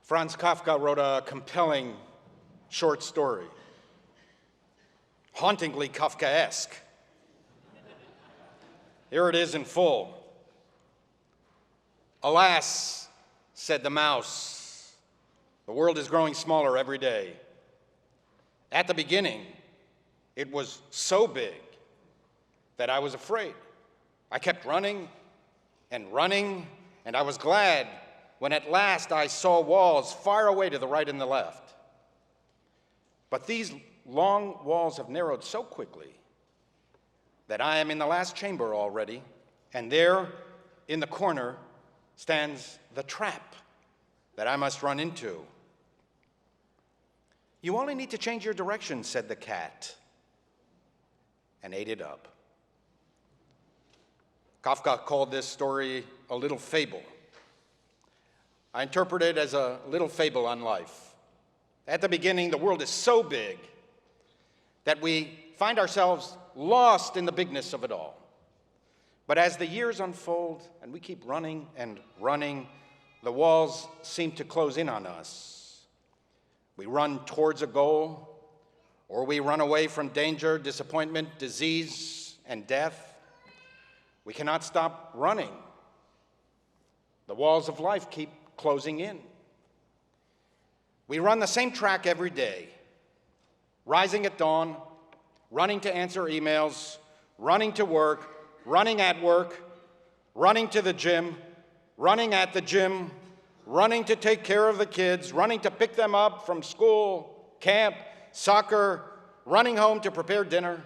Franz Kafka wrote a compelling short story, hauntingly Kafkaesque. Here it is in full. "Alas," said the mouse, "the world is growing smaller every day. At the beginning, it was so big that I was afraid. I kept running, and I was glad when at last I saw walls far away to the right and the left. But these long walls have narrowed so quickly that I am in the last chamber already, and there in the corner stands the trap that I must run into." "You only need to change your direction," said the cat, and ate it up. Kafka called this story a little fable. I interpret it as a little fable on life. At the beginning, the world is so big that we find ourselves lost in the bigness of it all. But as the years unfold and we keep running and running, the walls seem to close in on us. We run towards a goal, or we run away from danger, disappointment, disease, and death. We cannot stop running. The walls of life keep closing in. We run the same track every day, rising at dawn, running to answer emails, running to work, running at work, running to the gym, running at the gym, running to take care of the kids, running to pick them up from school, camp, soccer, running home to prepare dinner,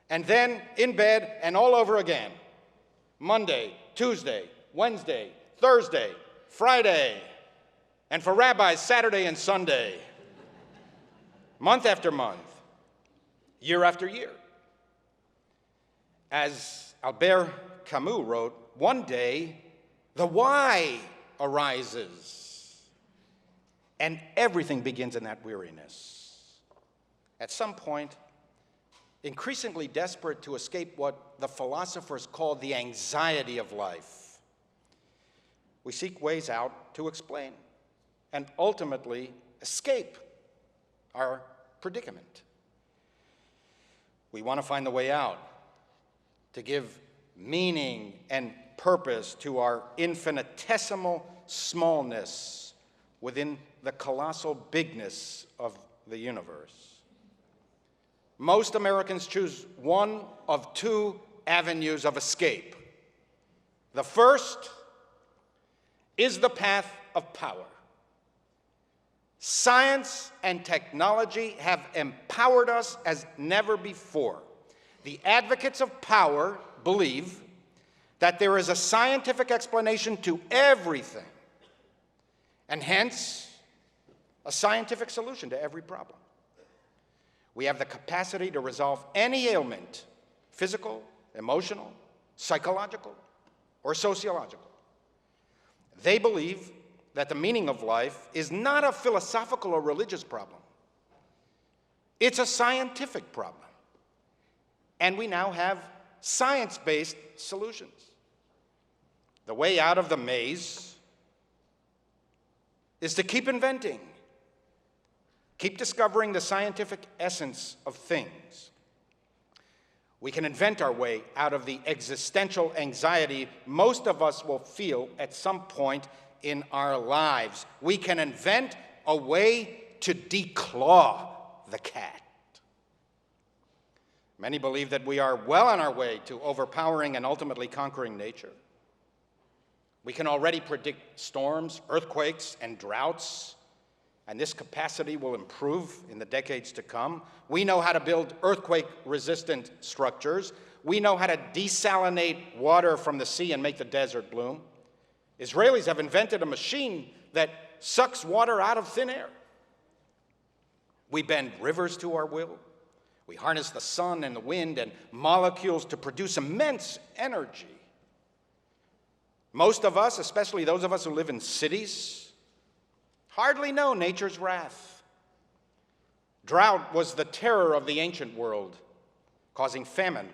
and then in bed and all over again. Monday, Tuesday, Wednesday, Thursday, Friday, and for rabbis, Saturday and Sunday. Month after month, year after year. As Albert Camus wrote, one day, the why arises, and everything begins in that weariness. At some point, increasingly desperate to escape what the philosophers call the anxiety of life, we seek ways out to explain and ultimately escape our predicament. We want to find the way out, to give meaning and purpose to our infinitesimal smallness within the colossal bigness of the universe. Most Americans choose one of two avenues of escape. The first is the path of power. Science and technology have empowered us as never before. The advocates of power believe that there is a scientific explanation to everything, and hence a scientific solution to every problem. We have the capacity to resolve any ailment, physical, emotional, psychological, or sociological. They believe that the meaning of life is not a philosophical or religious problem. It's a scientific problem. And we now have science-based solutions. The way out of the maze is to keep inventing, keep discovering the scientific essence of things. We can invent our way out of the existential anxiety most of us will feel at some point in our lives. We can invent a way to declaw the cat. Many believe that we are well on our way to overpowering and ultimately conquering nature. We can already predict storms, earthquakes, and droughts, and this capacity will improve in the decades to come. We know how to build earthquake-resistant structures. We know how to desalinate water from the sea and make the desert bloom. Israelis have invented a machine that sucks water out of thin air. We bend rivers to our will. We harness the sun and the wind and molecules to produce immense energy. Most of us, especially those of us who live in cities, hardly know nature's wrath. Drought was the terror of the ancient world, causing famine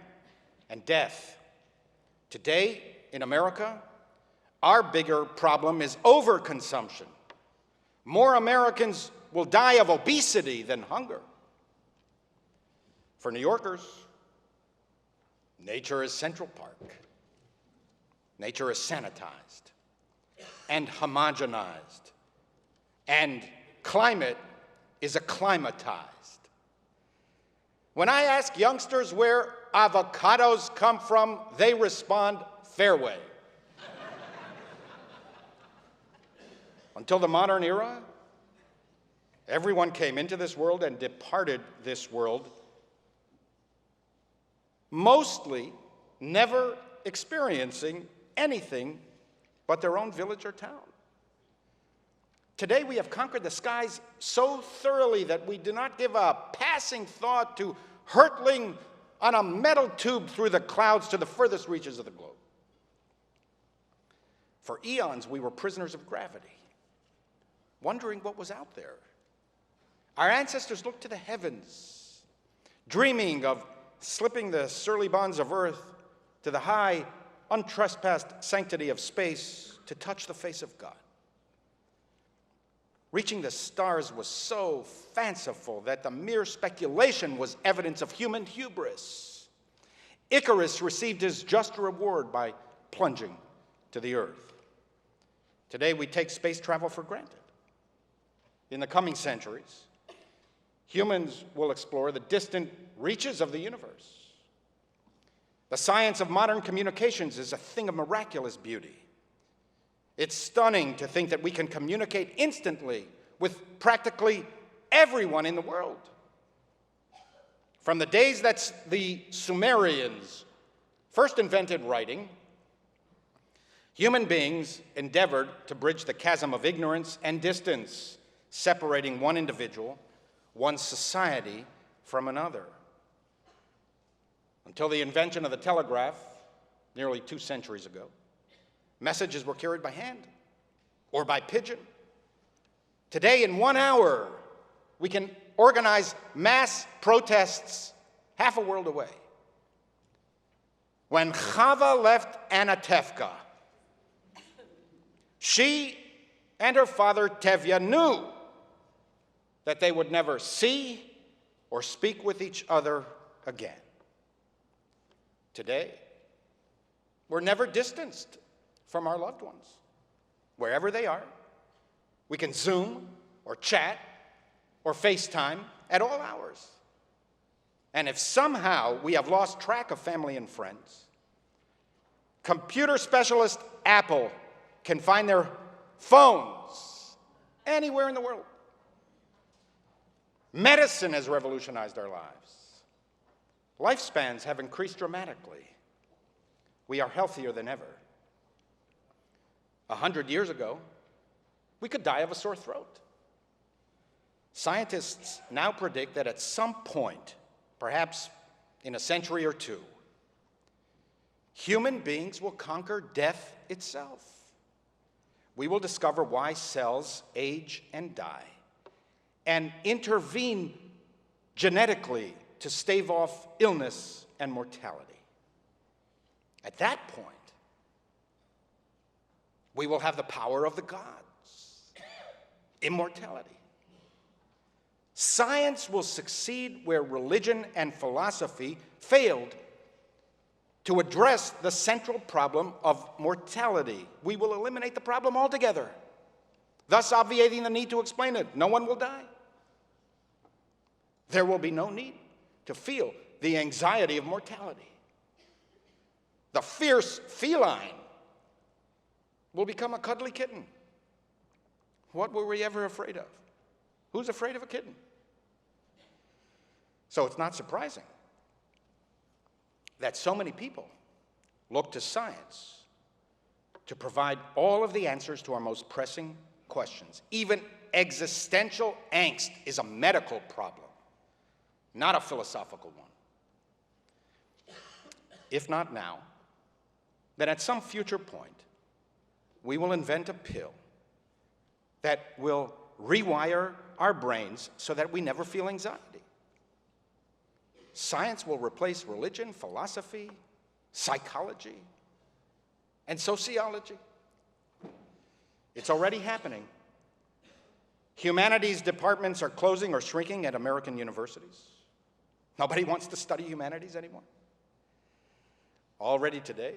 and death. Today, in America, our bigger problem is overconsumption. More Americans will die of obesity than hunger. For New Yorkers, nature is Central Park. Nature is sanitized and homogenized, and climate is acclimatized. When I ask youngsters where avocados come from, they respond, fairway. Until the modern era, everyone came into this world and departed this world, mostly never experiencing anything but their own village or town. Today we have conquered the skies so thoroughly that we do not give a passing thought to hurtling on a metal tube through the clouds to the furthest reaches of the globe. For eons we were prisoners of gravity, wondering what was out there. Our ancestors looked to the heavens, dreaming of slipping the surly bonds of earth to the high, untrespassed sanctity of space to touch the face of God. Reaching the stars was so fanciful that the mere speculation was evidence of human hubris. Icarus received his just reward by plunging to the earth. Today we take space travel for granted. In the coming centuries, humans will explore the distant reaches of the universe. The science of modern communications is a thing of miraculous beauty. It's stunning to think that we can communicate instantly with practically everyone in the world. From the days that the Sumerians first invented writing, human beings endeavored to bridge the chasm of ignorance and distance, separating one individual, one society from another. Until the invention of the telegraph, nearly 2 centuries ago, messages were carried by hand or by pigeon. Today, in 1 hour, we can organize mass protests half a world away. When Chava left Anatevka, she and her father Tevye knew that they would never see or speak with each other again. Today, we're never distanced from our loved ones. Wherever they are, we can Zoom or chat or FaceTime at all hours. And if somehow we have lost track of family and friends, computer specialist Apple can find their phones anywhere in the world. Medicine has revolutionized our lives. Lifespans have increased dramatically. We are healthier than ever. 100 years ago, we could die of a sore throat. Scientists now predict that at some point, perhaps in a century or two, human beings will conquer death itself. We will discover why cells age and die and intervene genetically to stave off illness and mortality. At that point, we will have the power of the gods, immortality. Science will succeed where religion and philosophy failed to address the central problem of mortality. We will eliminate the problem altogether, thus obviating the need to explain it. No one will die. There will be no need to feel the anxiety of mortality. The fierce feline will become a cuddly kitten. What were we ever afraid of? Who's afraid of a kitten? So it's not surprising that so many people look to science to provide all of the answers to our most pressing questions. Even existential angst is a medical problem, not a philosophical one. If not now, then at some future point, we will invent a pill that will rewire our brains so that we never feel anxiety. Science will replace religion, philosophy, psychology, and sociology. It's already happening. Humanities departments are closing or shrinking at American universities. Nobody wants to study humanities anymore. Already today,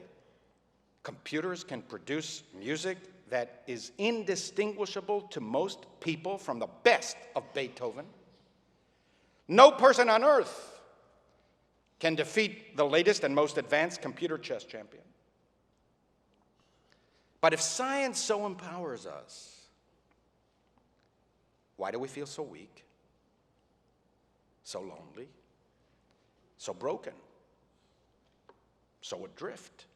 computers can produce music that is indistinguishable to most people from the best of Beethoven. No person on earth can defeat the latest and most advanced computer chess champion. But if science so empowers us, why do we feel so weak, so lonely, so broken, so adrift?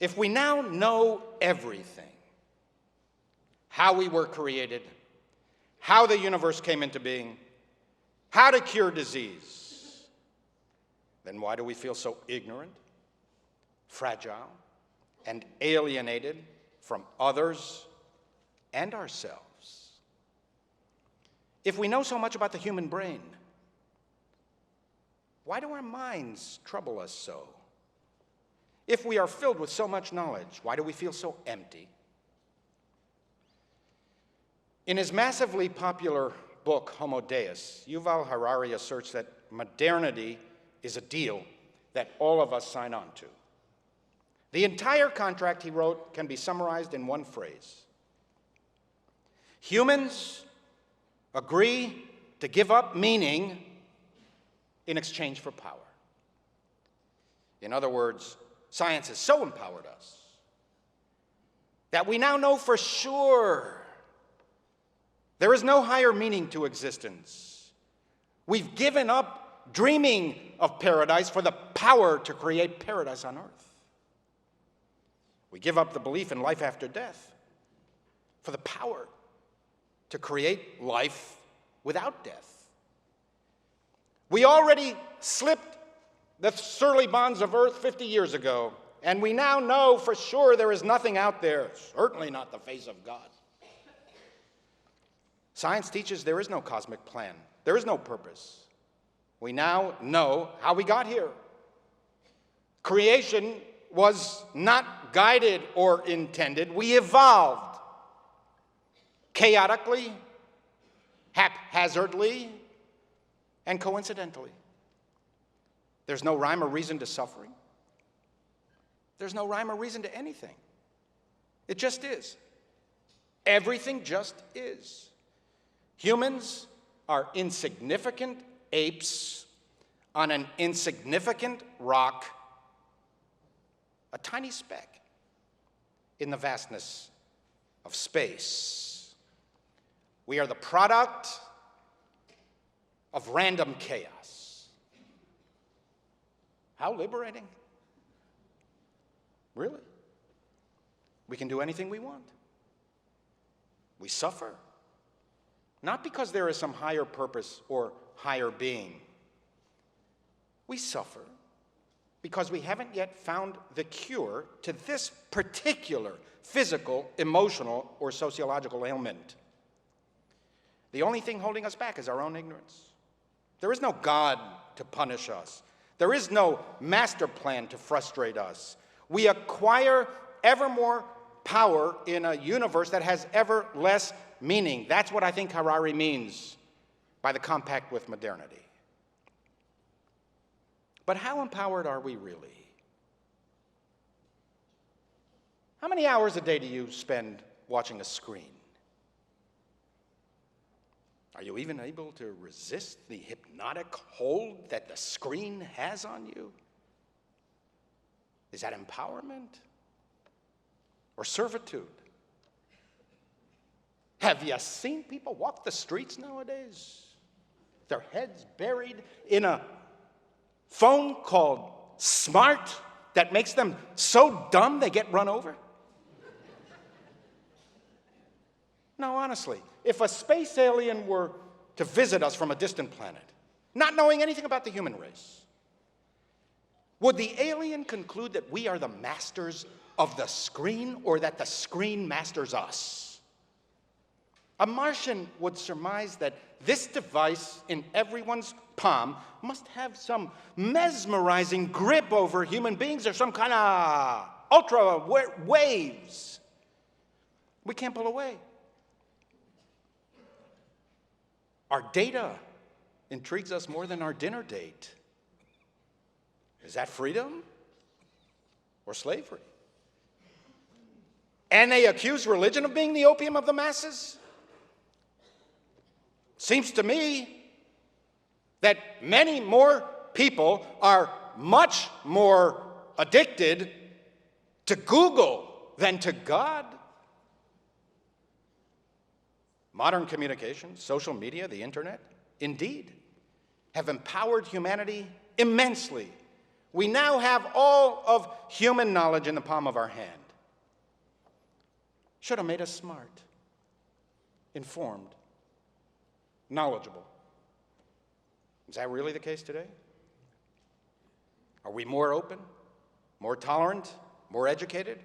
If we now know everything, how we were created, how the universe came into being, how to cure disease, then why do we feel so ignorant, fragile, and alienated from others and ourselves? If we know so much about the human brain, why do our minds trouble us so? If we are filled with so much knowledge, why do we feel so empty? In his massively popular book, Homo Deus, Yuval Harari asserts that modernity is a deal that all of us sign on to. The entire contract, he wrote, can be summarized in one phrase. Humans agree to give up meaning in exchange for power. In other words, science has so empowered us that we now know for sure there is no higher meaning to existence. We've given up dreaming of paradise for the power to create paradise on earth. We give up the belief in life after death for the power to create life without death. We already slipped the surly bonds of earth 50 years ago, and we now know for sure there is nothing out there, certainly not the face of God. Science teaches there is no cosmic plan. There is no purpose. We now know how we got here. Creation was not guided or intended. We evolved chaotically, haphazardly, and coincidentally. There's no rhyme or reason to suffering. There's no rhyme or reason to anything. It just is. Everything just is. Humans are insignificant apes on an insignificant rock, a tiny speck in the vastness of space. We are the product of random chaos. How liberating. Really. We can do anything we want. We suffer. Not because there is some higher purpose or higher being. We suffer because we haven't yet found the cure to this particular physical, emotional, or sociological ailment. The only thing holding us back is our own ignorance. There is no God to punish us. There is no master plan to frustrate us. We acquire ever more power in a universe that has ever less meaning. That's what I think Harari means by the compact with modernity. But how empowered are we really? How many hours a day do you spend watching a screen? Are you even able to resist the hypnotic hold that the screen has on you? Is that empowerment or servitude? Have you seen people walk the streets nowadays? Their heads buried in a phone called smart that makes them so dumb they get run over? No, honestly, if a space alien were to visit us from a distant planet, not knowing anything about the human race, would the alien conclude that we are the masters of the screen or that the screen masters us? A Martian would surmise that this device in everyone's palm must have some mesmerizing grip over human beings or some kind of ultra waves we can't pull away. Our data intrigues us more than our dinner date. Is that freedom or slavery? And they accuse religion of being the opium of the masses? Seems to me that many more people are much more addicted to Google than to God. Modern communication, social media, the internet, indeed, have empowered humanity immensely. We now have all of human knowledge in the palm of our hand. Should have made us smart, informed, knowledgeable. Is that really the case today? Are we more open, more tolerant, more educated?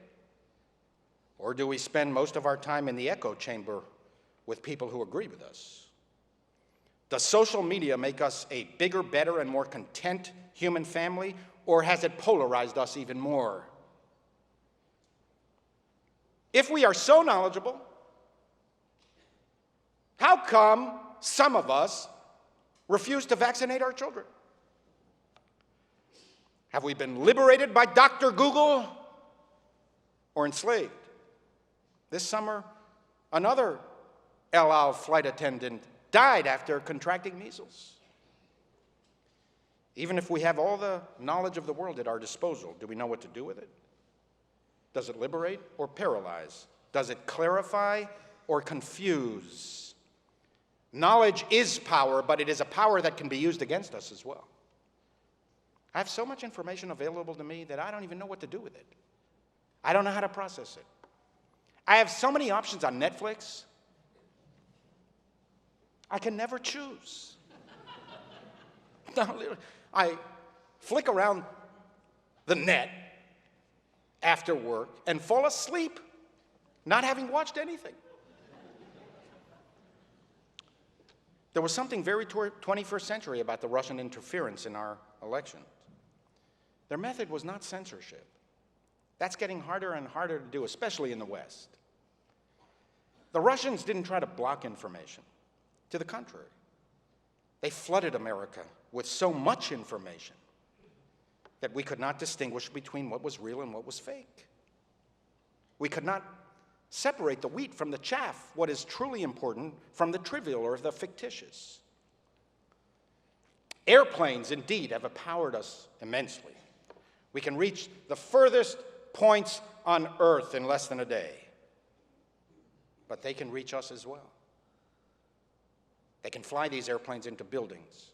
Or do we spend most of our time in the echo chamber with people who agree with us? Does social media make us a bigger, better, and more content human family, or has it polarized us even more? If we are so knowledgeable, how come some of us refuse to vaccinate our children? Have we been liberated by Dr. Google or enslaved? This summer, another El Al flight attendant died after contracting measles. Even if we have all the knowledge of the world at our disposal, do we know what to do with it? Does it liberate or paralyze? Does it clarify or confuse? Knowledge is power, but it is a power that can be used against us as well. I have so much information available to me that I don't even know what to do with it. I don't know how to process it. I have so many options on Netflix. I can never choose. No, literally, I flick around the net after work and fall asleep, not having watched anything. There was something very 21st century about the Russian interference in our elections. Their method was not censorship. That's getting harder and harder to do, especially in the West. The Russians didn't try to block information. To the contrary, they flooded America with so much information that we could not distinguish between what was real and what was fake. We could not separate the wheat from the chaff, what is truly important from the trivial or the fictitious. Airplanes, indeed, have empowered us immensely. We can reach the furthest points on Earth in less than a day. But they can reach us as well. They can fly these airplanes into buildings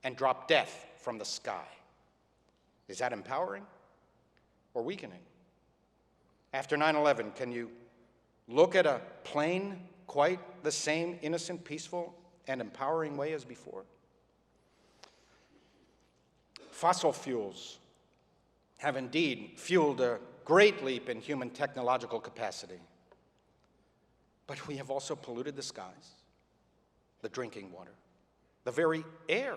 and drop death from the sky. Is that empowering or weakening? After 9/11, can you look at a plane quite the same innocent, peaceful, and empowering way as before? Fossil fuels have indeed fueled a great leap in human technological capacity. But we have also polluted the skies, the drinking water, the very air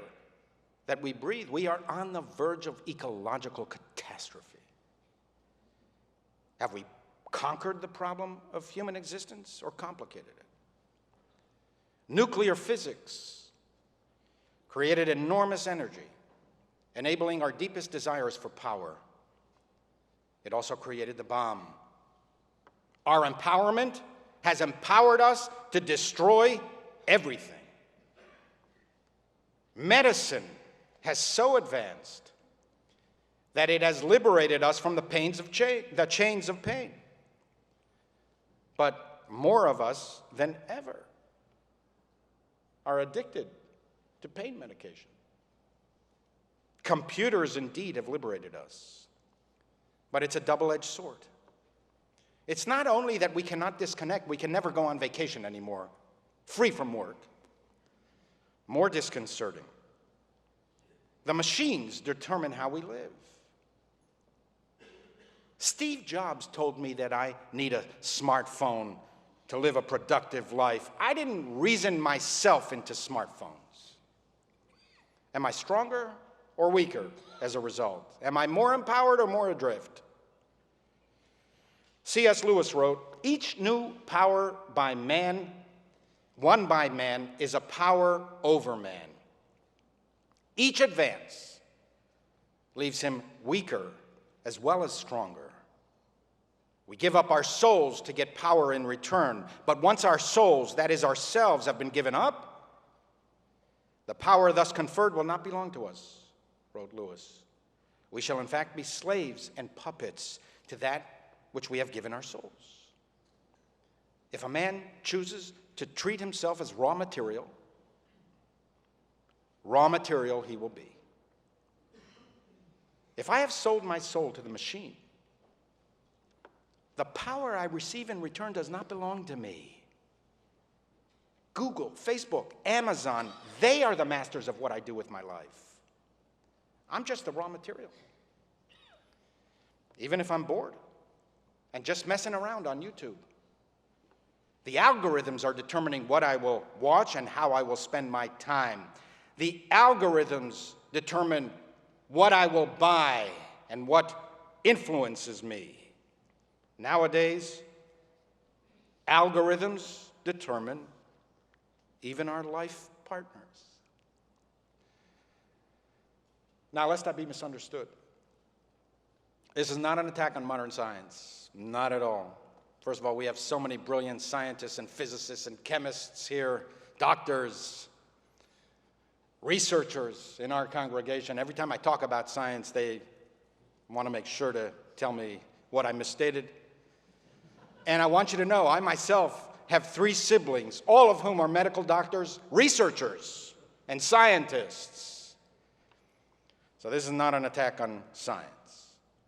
that we breathe. We are on the verge of ecological catastrophe. Have we conquered the problem of human existence or complicated it? Nuclear physics created enormous energy, enabling our deepest desires for power. It also created the bomb. Our empowerment has empowered us to destroy everything. Medicine has so advanced that it has liberated us from the chains of pain. But more of us than ever are addicted to pain medication. Computers indeed have liberated us, but it's a double-edged sword. It's not only that we cannot disconnect, we can never go on vacation anymore, free from work. More disconcerting, the machines determine how we live. Steve Jobs told me that I need a smartphone to live a productive life. I didn't reason myself into smartphones. Am I stronger or weaker as a result? Am I more empowered or more adrift? C.S. Lewis wrote, "Each new power by man won by man is a power over man. Each advance leaves him weaker as well as stronger. We give up our souls to get power in return, but once our souls, that is ourselves, have been given up, the power thus conferred will not belong to us, wrote Lewis. We shall in fact be slaves and puppets to that which we have given our souls. If a man chooses to treat himself as raw material he will be. If I have sold my soul to the machine, the power I receive in return does not belong to me. Google, Facebook, Amazon, they are the masters of what I do with my life. I'm just the raw material. Even if I'm bored and just messing around on YouTube, the algorithms are determining what I will watch and how I will spend my time. The algorithms determine what I will buy and what influences me. Nowadays, algorithms determine even our life partners. Now, let's not be misunderstood. This is not an attack on modern science, not at all. First of all, we have so many brilliant scientists and physicists and chemists here, doctors, researchers in our congregation. Every time I talk about science, they want to make sure to tell me what I misstated. And I want you to know, I myself have 3 siblings, all of whom are medical doctors, researchers, and scientists. So this is not an attack on science.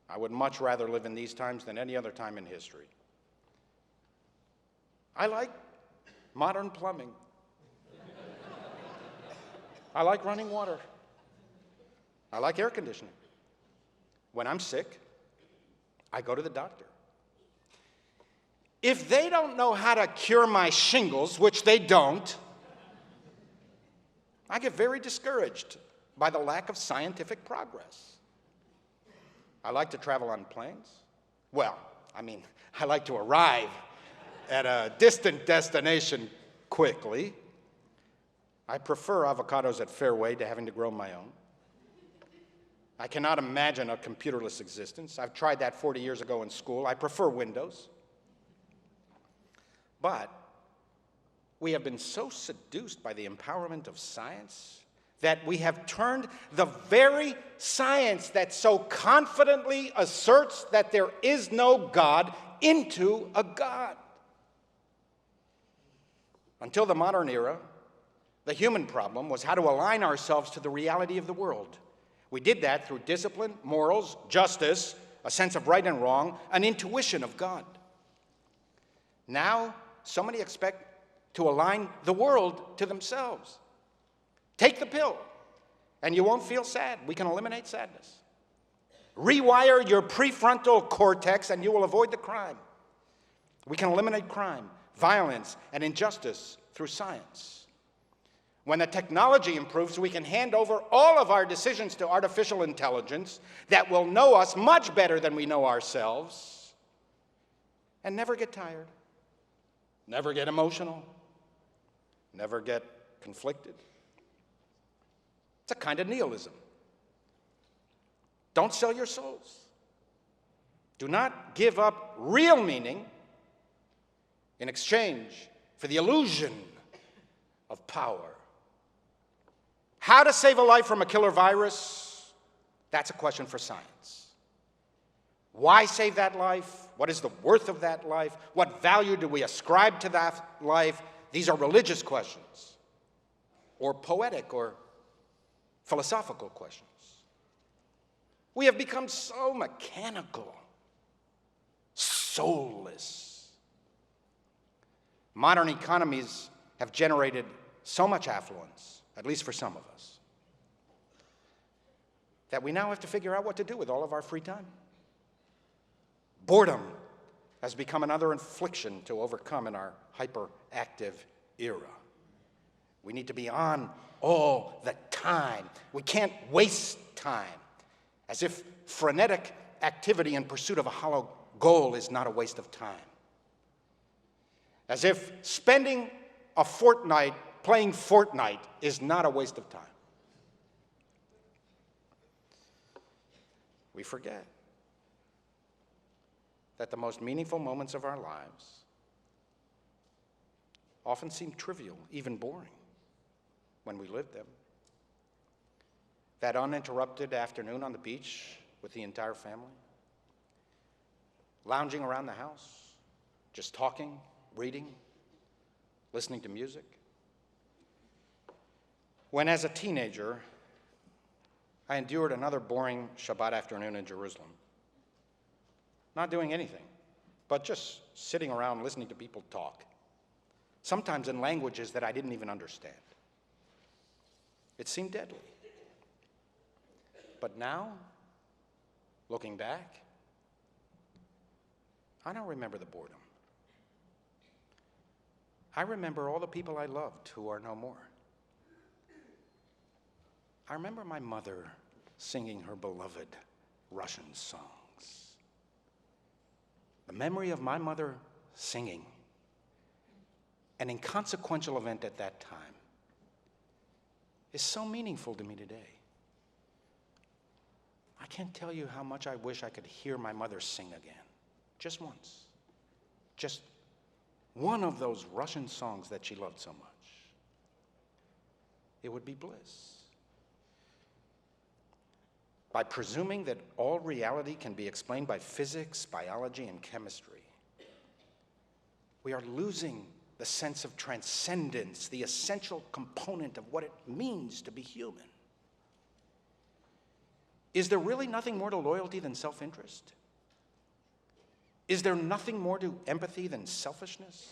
I would much rather live in these times than any other time in history. I like modern plumbing. I like running water. I like air conditioning. When I'm sick, I go to the doctor. If they don't know how to cure my shingles, which they don't, I get very discouraged by the lack of scientific progress. I like to travel on planes. Well, I like to arrive at a distant destination quickly. I prefer avocados at Fairway to having to grow my own. I cannot imagine a computerless existence. I've tried that 40 years ago in school. I prefer Windows. But we have been so seduced by the empowerment of science that we have turned the very science that so confidently asserts that there is no God into a God. Until the modern era, the human problem was how to align ourselves to the reality of the world. We did that through discipline, morals, justice, a sense of right and wrong, an intuition of God. Now, so many expect to align the world to themselves. Take the pill, and you won't feel sad. We can eliminate sadness. Rewire your prefrontal cortex, and you will avoid the crime. We can eliminate crime, violence, and injustice through science. When the technology improves, we can hand over all of our decisions to artificial intelligence that will know us much better than we know ourselves and never get tired, never get emotional, never get conflicted. It's a kind of nihilism. Don't sell your souls. Do not give up real meaning in exchange for the illusion of power. How to save a life from a killer virus? That's a question for science. Why save that life? What is the worth of that life? What value do we ascribe to that life? These are religious questions, or poetic or philosophical questions. We have become so mechanical, soulless. Modern economies have generated so much affluence, at least for some of us, that we now have to figure out what to do with all of our free time. Boredom has become another affliction to overcome in our hyperactive era. We need to be on all the time. We can't waste time, as if frenetic activity in pursuit of a hollow goal is not a waste of time. As if spending a fortnight playing Fortnite is not a waste of time. We forget that the most meaningful moments of our lives often seem trivial, even boring, when we live them. That uninterrupted afternoon on the beach with the entire family, lounging around the house, just talking, reading, listening to music. When as a teenager, I endured another boring Shabbat afternoon in Jerusalem, not doing anything, but just sitting around listening to people talk, sometimes in languages that I didn't even understand. It seemed deadly. But now, looking back, I don't remember the boredom. I remember all the people I loved who are no more. I remember my mother singing her beloved Russian songs. The memory of my mother singing, an inconsequential event at that time, is so meaningful to me today. I can't tell you how much I wish I could hear my mother sing again, just once. Just one of those Russian songs that she loved so much. It would be bliss. By presuming that all reality can be explained by physics, biology, and chemistry, we are losing the sense of transcendence, the essential component of what it means to be human. Is there really nothing more to loyalty than self-interest? Is there nothing more to empathy than selfishness?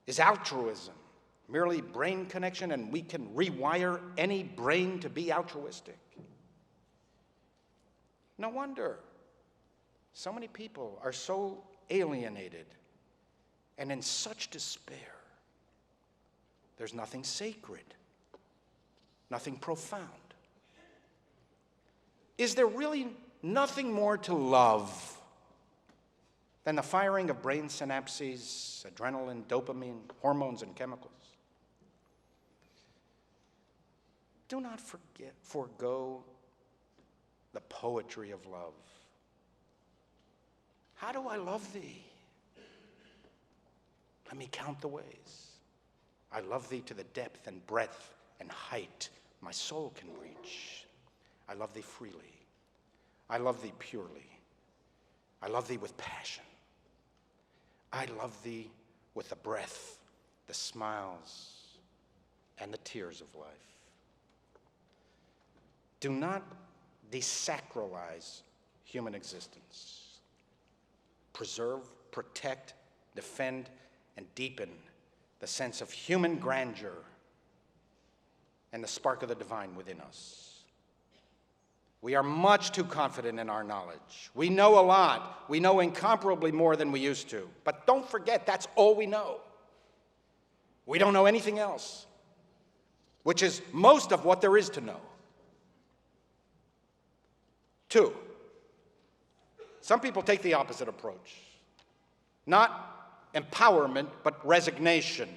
Is altruism merely brain connection and we can rewire any brain to be altruistic? No wonder so many people are so alienated and in such despair. There's nothing sacred, nothing profound. Is there really nothing more to love than the firing of brain synapses, adrenaline, dopamine, hormones, and chemicals? Do not forego the poetry of love. How do I love thee? Let me count the ways. I love thee to the depth and breadth and height my soul can reach. I love thee freely. I love thee purely. I love thee with passion. I love thee with the breath, the smiles, and the tears of life. Do not desacralize human existence. Preserve, protect, defend, and deepen the sense of human grandeur and the spark of the divine within us. We are much too confident in our knowledge. We know a lot. We know incomparably more than we used to. But don't forget, that's all we know. We don't know anything else, which is most of what there is to know. 2, some people take the opposite approach. Not empowerment, but resignation.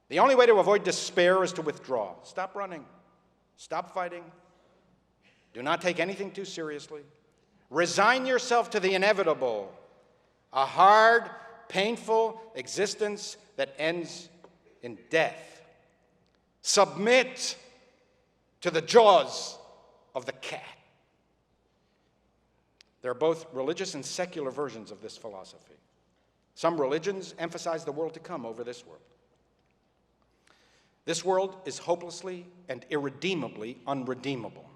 The only way to avoid despair is to withdraw. Stop running. Stop fighting. Do not take anything too seriously. Resign yourself to the inevitable, a hard, painful existence that ends in death. Submit to the jaws of the cat. There are both religious and secular versions of this philosophy. Some religions emphasize the world to come over this world. This world is hopelessly and irredeemably unredeemable.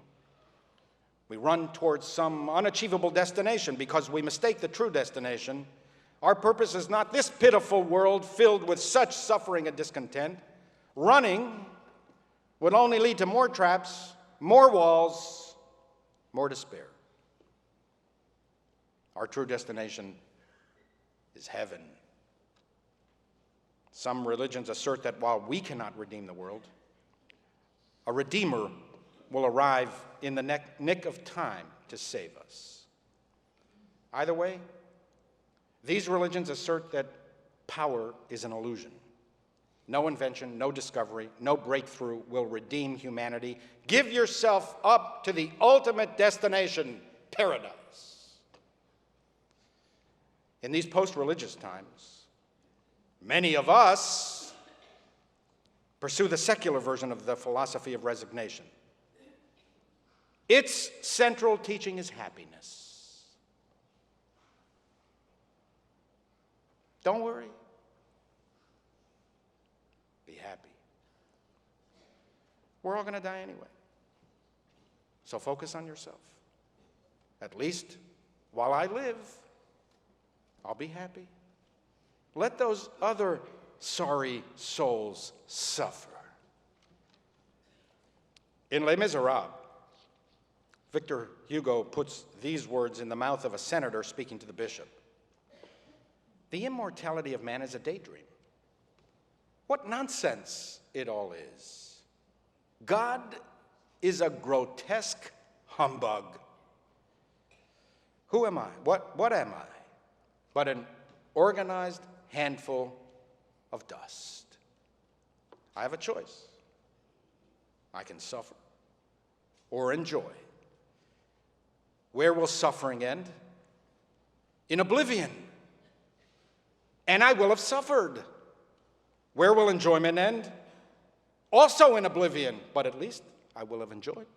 We run towards some unachievable destination because we mistake the true destination. Our purpose is not this pitiful world filled with such suffering and discontent. Running would only lead to more traps, more walls, more despair. Our true destination is heaven. Some religions assert that while we cannot redeem the world, a redeemer will arrive in the nick of time to save us. Either way, these religions assert that power is an illusion. No invention, no discovery, no breakthrough will redeem humanity. Give yourself up to the ultimate destination, paradise. In these post-religious times, many of us pursue the secular version of the philosophy of resignation. Its central teaching is happiness. Don't worry. Be happy. We're all going to die anyway. So focus on yourself. At least while I live, I'll be happy. Let those other sorry souls suffer. In Les Miserables, Victor Hugo puts these words in the mouth of a senator speaking to the bishop. The immortality of man is a daydream. What nonsense it all is. God is a grotesque humbug. Who am I? What am I? But an organized handful of dust. I have a choice. I can suffer or enjoy. Where will suffering end? In oblivion. And I will have suffered. Where will enjoyment end? Also in oblivion, but at least I will have enjoyed.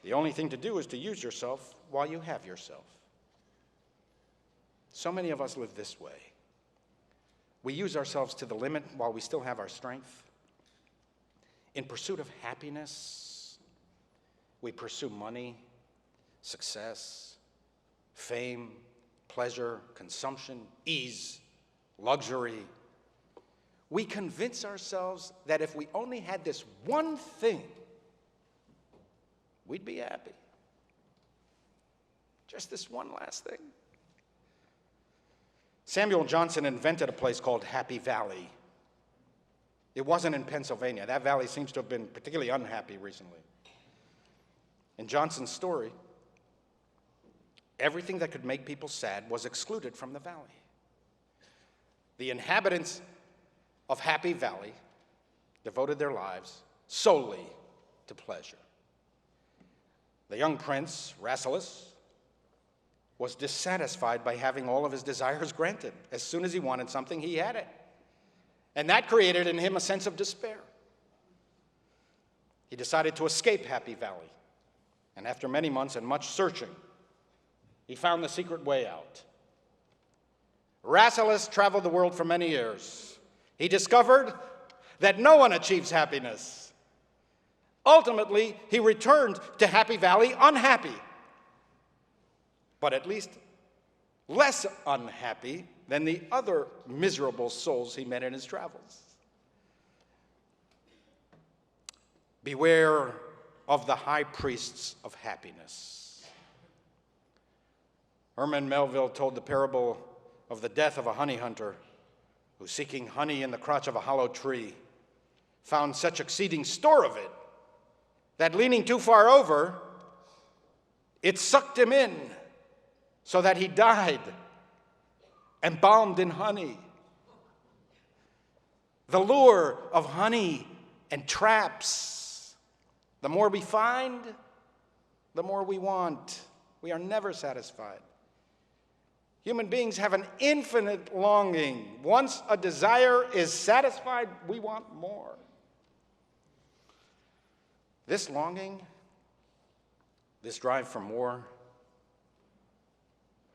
The only thing to do is to use yourself while you have yourself. So many of us live this way. We use ourselves to the limit while we still have our strength. In pursuit of happiness, we pursue money, success, fame, pleasure, consumption, ease, luxury. We convince ourselves that if we only had this one thing, we'd be happy. Just this one last thing. Samuel Johnson invented a place called Happy Valley. It wasn't in Pennsylvania. That valley seems to have been particularly unhappy recently. In Johnson's story, everything that could make people sad was excluded from the valley. The inhabitants of Happy Valley devoted their lives solely to pleasure. The young prince, Rasselas, was dissatisfied by having all of his desires granted. As soon as he wanted something, he had it. And that created in him a sense of despair. He decided to escape Happy Valley. And after many months and much searching, he found the secret way out. Rasselas traveled the world for many years. He discovered that no one achieves happiness. Ultimately, he returned to Happy Valley unhappy, but at least less unhappy than the other miserable souls he met in his travels. Beware of the high priests of happiness. Herman Melville told the parable of the death of a honey hunter who, seeking honey in the crotch of a hollow tree, found such exceeding store of it that, leaning too far over, it sucked him in so that he died, embalmed in honey. The lure of honey and traps. The more we find, the more we want. We are never satisfied. Human beings have an infinite longing. Once a desire is satisfied, we want more. This longing, this drive for more,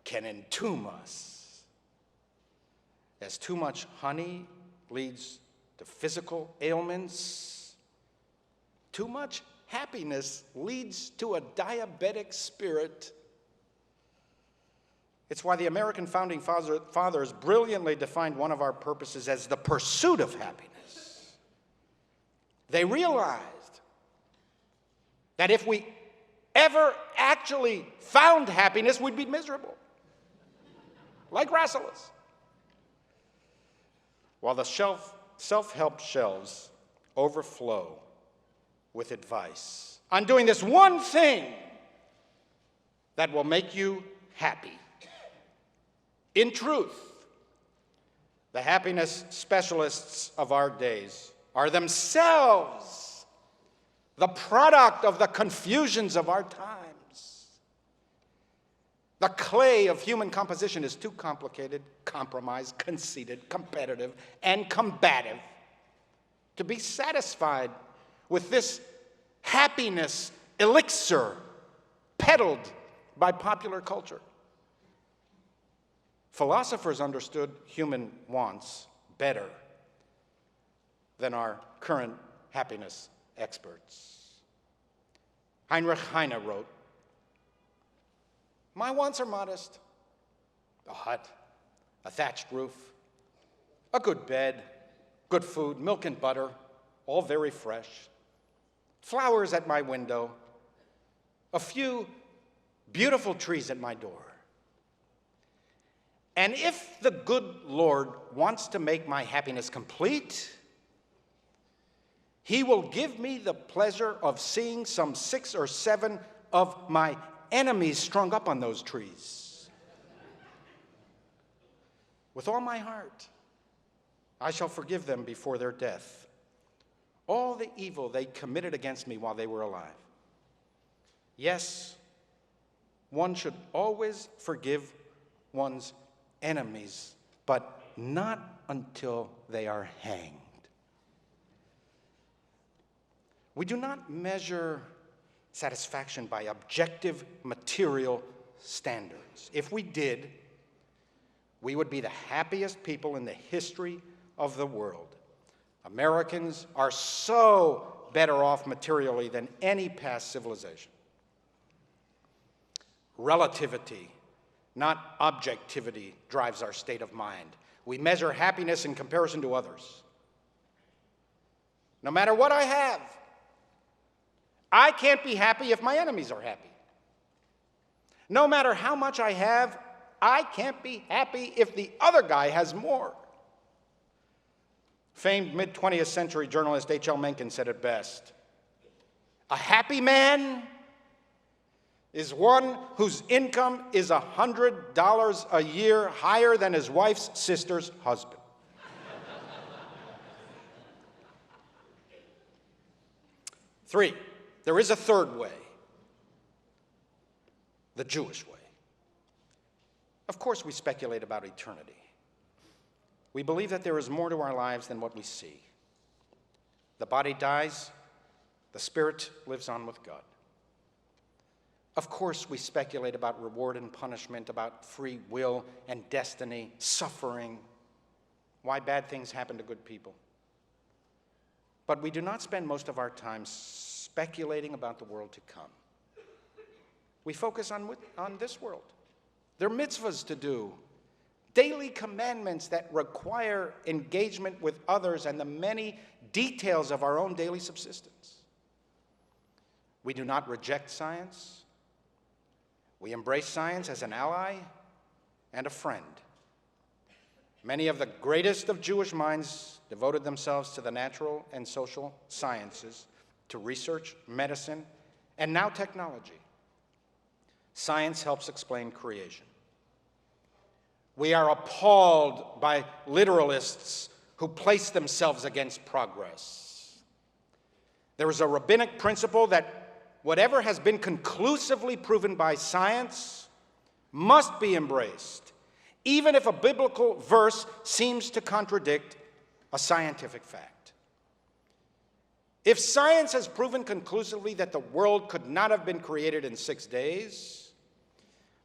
can entomb us, as too much honey leads to physical ailments. Too much happiness leads to a diabetic spirit. It's why the American founding fathers brilliantly defined one of our purposes as the pursuit of happiness. They realized that if we ever actually found happiness, we'd be miserable, like Rasselas. While the self-help shelves overflow with advice on doing this one thing that will make you happy. In truth, The happiness specialists of our days are themselves the product of the confusions of our times. The clay of human composition is too complicated, compromised, conceited, competitive, and combative to be satisfied with this happiness elixir peddled by popular culture. Philosophers understood human wants better than our current happiness experts. Heinrich Heine wrote, "My wants are modest. A hut, a thatched roof, a good bed, good food, milk and butter, all very fresh, flowers at my window, a few beautiful trees at my door. And if the good Lord wants to make my happiness complete, he will give me the pleasure of seeing some 6 or 7 of my enemies strung up on those trees. With all my heart, I shall forgive them before their death, all the evil they committed against me while they were alive. Yes, one should always forgive one's enemies, but not until they are hanged." We do not measure satisfaction by objective material standards. If we did, we would be the happiest people in the history of the world. Americans are so better off materially than any past civilization. Relativity, not objectivity, drives our state of mind. We measure happiness in comparison to others. No matter what I have, I can't be happy if my enemies are happy. No matter how much I have, I can't be happy if the other guy has more. Famed mid-20th century journalist H.L. Mencken said it best, "A happy man is one whose income is $100 a year higher than his wife's sister's husband." Three, there is a third way, the Jewish way. Of course, we speculate about eternity. We believe that there is more to our lives than what we see. The body dies, the spirit lives on with God. Of course, we speculate about reward and punishment, about free will and destiny, suffering, why bad things happen to good people. But we do not spend most of our time speculating about the world to come. We focus on this world. There are mitzvahs to do, daily commandments that require engagement with others and the many details of our own daily subsistence. We do not reject science. We embrace science as an ally and a friend. Many of the greatest of Jewish minds devoted themselves to the natural and social sciences, to research, medicine, and now technology. Science helps explain creation. We are appalled by literalists who place themselves against progress. There is a rabbinic principle that whatever has been conclusively proven by science must be embraced, even if a biblical verse seems to contradict a scientific fact. If science has proven conclusively that the world could not have been created in 6 days,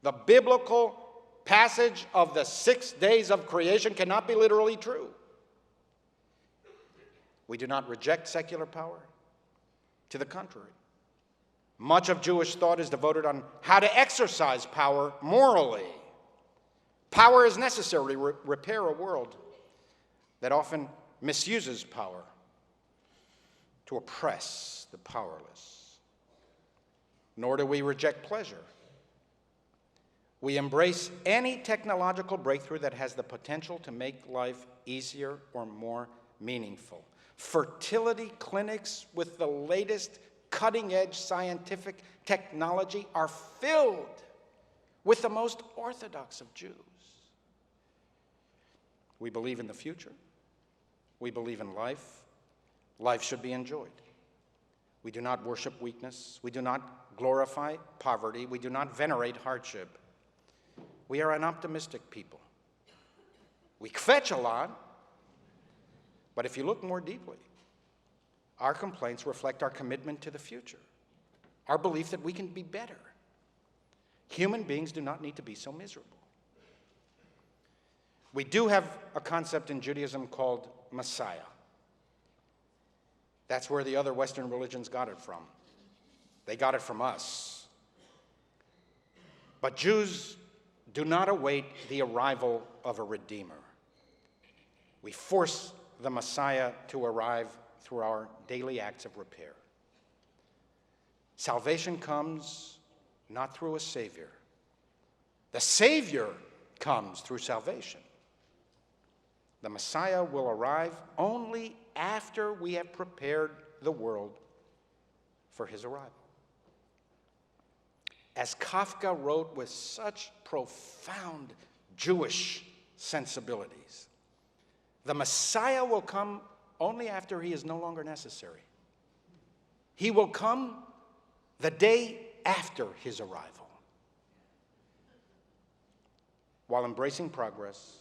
the biblical passage of the 6 days of creation cannot be literally true. We do not reject secular power. To the contrary. Much of Jewish thought is devoted on how to exercise power morally. Power is necessary to repair a world that often misuses power to oppress the powerless. Nor do we reject pleasure. We embrace any technological breakthrough that has the potential to make life easier or more meaningful. Fertility clinics with the latest cutting-edge scientific technology are filled with the most orthodox of Jews. We believe in the future. We believe in life. Life should be enjoyed. We do not worship weakness. We do not glorify poverty. We do not venerate hardship. We are an optimistic people. We kvetch a lot, but if you look more deeply, our complaints reflect our commitment to the future, our belief that we can be better. Human beings do not need to be so miserable. We do have a concept in Judaism called Messiah. That's where the other Western religions got it from. They got it from us. But Jews do not await the arrival of a Redeemer. We force the Messiah to arrive through our daily acts of repair. Salvation comes not through a Savior. The Savior comes through salvation. The Messiah will arrive only after we have prepared the world for his arrival. As Kafka wrote with such profound Jewish sensibilities, the Messiah will come only after he is no longer necessary. He will come the day after his arrival. While embracing progress,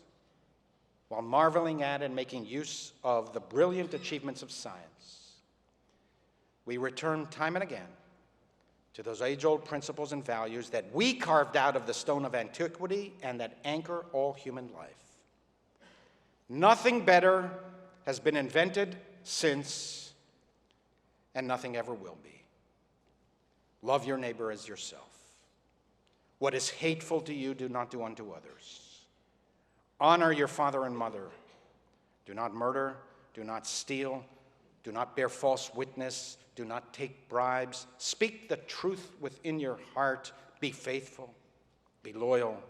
while marveling at and making use of the brilliant achievements of science, we return time and again to those age-old principles and values that we carved out of the stone of antiquity and that anchor all human life. Nothing better has been invented since, and nothing ever will be. Love your neighbor as yourself. What is hateful to you, do not do unto others. Honor your father and mother. Do not murder, do not steal, do not bear false witness, do not take bribes. Speak the truth within your heart. Be faithful, be loyal,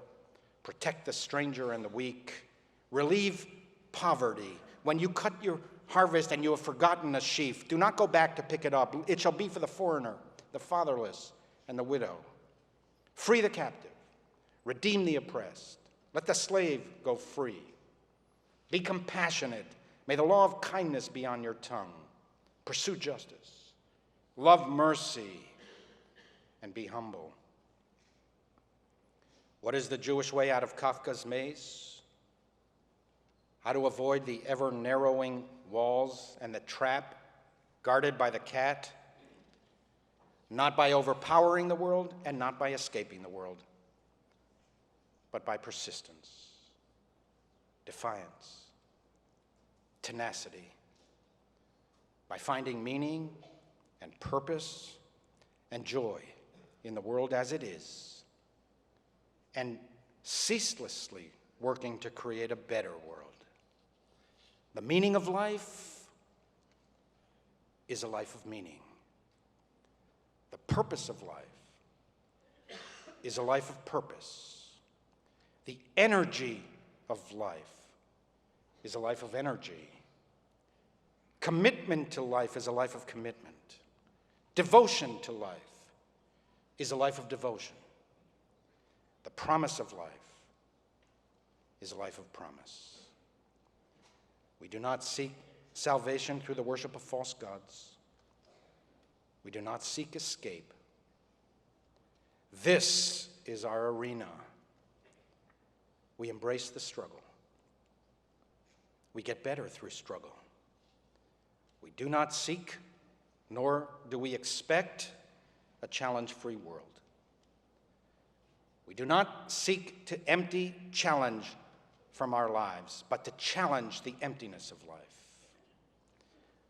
protect the stranger and the weak, relieve poverty. When you cut your harvest and you have forgotten a sheaf, do not go back to pick it up. It shall be for the foreigner, the fatherless, and the widow. Free the captive, redeem the oppressed. Let the slave go free. Be compassionate. May the law of kindness be on your tongue. Pursue justice. Love mercy. And be humble. What is the Jewish way out of Kafka's maze? How to avoid the ever-narrowing walls and the trap guarded by the cat? Not by overpowering the world and not by escaping the world, but by persistence, defiance, tenacity, by finding meaning and purpose and joy in the world as it is, and ceaselessly working to create a better world. The meaning of life is a life of meaning. The purpose of life is a life of purpose. The energy of life is a life of energy. Commitment to life is a life of commitment. Devotion to life is a life of devotion. The promise of life is a life of promise. We do not seek salvation through the worship of false gods. We do not seek escape. This is our arena. We embrace the struggle. We get better through struggle. We do not seek, nor do we expect, a challenge-free world. We do not seek to empty challenge from our lives, but to challenge the emptiness of life.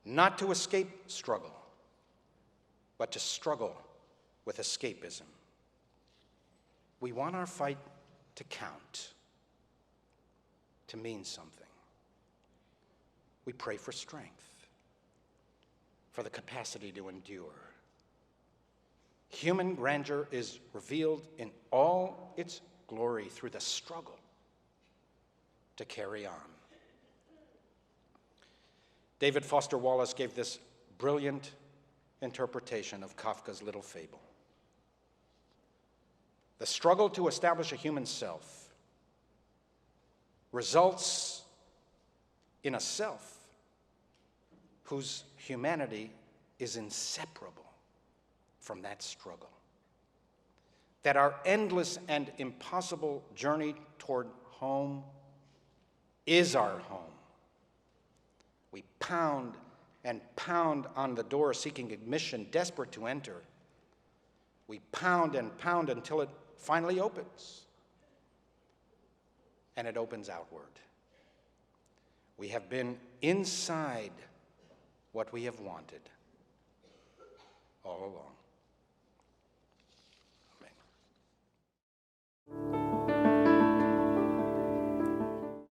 Not to escape struggle, but to struggle with escapism. We want our fight to count, to mean something. We pray for strength, for the capacity to endure. Human grandeur is revealed in all its glory through the struggle to carry on. David Foster Wallace gave this brilliant interpretation of Kafka's little fable. The struggle to establish a human self results in a self whose humanity is inseparable from that struggle. That our endless and impossible journey toward home is our home. We pound and pound on the door seeking admission, desperate to enter. We pound and pound until it finally opens. And it opens outward. We have been inside what we have wanted all along. Amen.